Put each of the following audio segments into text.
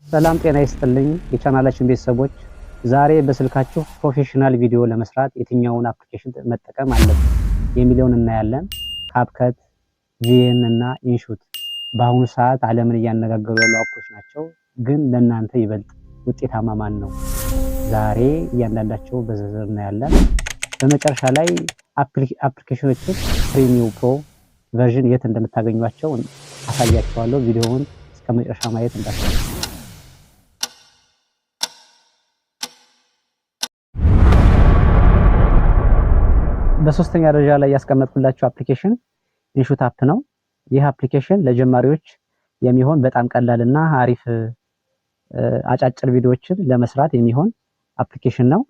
ሰላም ጤና ይስጥልኝ የቻናላችን ቤተሰቦች፣ ዛሬ በስልካችሁ ፕሮፌሽናል ቪዲዮ ለመስራት የትኛውን አፕሊኬሽን መጠቀም አለብን የሚለውን እናያለን። ካፕከት፣ ቪኤን እና ኢንሹት በአሁኑ ሰዓት ዓለምን እያነጋገሩ ያሉ አፖች ናቸው። ግን ለእናንተ ይበልጥ ውጤታማ ማን ነው? ዛሬ እያንዳንዳቸው በዝርዝር እናያለን። በመጨረሻ ላይ አፕሊኬሽኖችን ፕሪሚየም ፕሮ ቨርዥን የት እንደምታገኟቸው አሳያችኋለሁ። ቪዲዮውን እስከ መጨረሻ ማየት እንዳትረሱ። በሶስተኛ ደረጃ ላይ ያስቀመጥኩላችሁ አፕሊኬሽን ኢንሹት አፕ ነው። ይህ አፕሊኬሽን ለጀማሪዎች የሚሆን በጣም ቀላልና አሪፍ አጫጭር ቪዲዮዎችን ለመስራት የሚሆን አፕሊኬሽን ነው።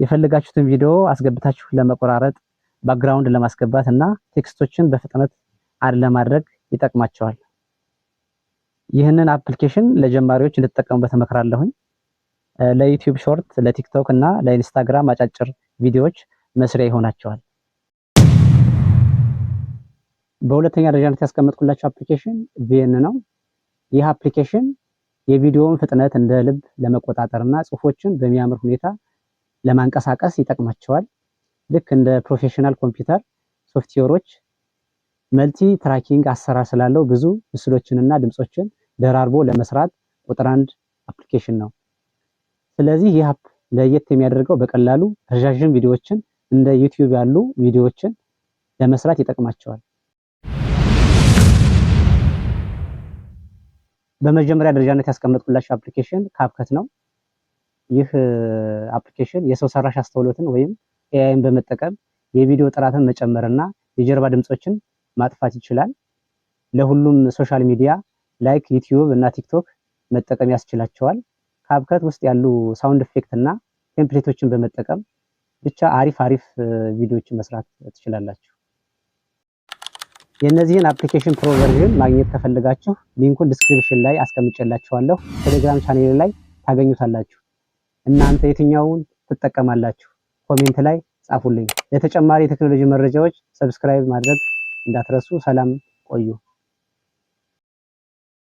የፈለጋችሁትን ቪዲዮ አስገብታችሁ ለመቆራረጥ፣ ባክግራውንድ ለማስገባት እና ቴክስቶችን በፍጥነት አድ ለማድረግ ይጠቅማቸዋል። ይህንን አፕሊኬሽን ለጀማሪዎች እንድትጠቀሙበት እመክራለሁኝ። ለዩቲዩብ ሾርት፣ ለቲክቶክ እና ለኢንስታግራም አጫጭር ቪዲዮዎች መስሪያ ይሆናቸዋል። በሁለተኛ ደረጃነት ያስቀመጥኩላችሁ አፕሊኬሽን ቪኤን ነው። ይህ አፕሊኬሽን የቪዲዮውን ፍጥነት እንደ ልብ ለመቆጣጠርና ጽሁፎችን በሚያምር ሁኔታ ለማንቀሳቀስ ይጠቅማቸዋል። ልክ እንደ ፕሮፌሽናል ኮምፒውተር ሶፍትዌሮች መልቲ ትራኪንግ አሰራር ስላለው ብዙ ምስሎችንና ድምጾችን ደራርቦ ለመስራት ቁጥር 1 አፕሊኬሽን ነው። ስለዚህ ይህ አፕ ለየት የሚያደርገው በቀላሉ ረዣዥም ቪዲዮዎችን እንደ ዩቲዩብ ያሉ ቪዲዮዎችን ለመስራት ይጠቅማቸዋል። በመጀመሪያ ደረጃነት ያስቀመጥኩላችሁ አፕሊኬሽን ካፕከት ነው። ይህ አፕሊኬሽን የሰው ሰራሽ አስተውሎትን ወይም ኤአይን በመጠቀም የቪዲዮ ጥራትን መጨመርና የጀርባ ድምጾችን ማጥፋት ይችላል። ለሁሉም ሶሻል ሚዲያ ላይክ ዩቲዩብ እና ቲክቶክ መጠቀም ያስችላቸዋል። ካፕከት ውስጥ ያሉ ሳውንድ ኢፌክት እና ቴምፕሌቶችን በመጠቀም ብቻ አሪፍ ቪዲዮዎችን መስራት ትችላላችሁ። የእነዚህን አፕሊኬሽን ፕሮ ቨርዥን ማግኘት ከፈለጋችሁ ሊንኩን ዲስክሪፕሽን ላይ አስቀምጬላችኋለሁ። ቴሌግራም ቻናሌ ላይ ታገኙታላችሁ። እናንተ የትኛውን ትጠቀማላችሁ? ኮሜንት ላይ ጻፉልኝ። ለተጨማሪ የቴክኖሎጂ መረጃዎች ሰብስክራይብ ማድረግ እንዳትረሱ። ሰላም ቆዩ።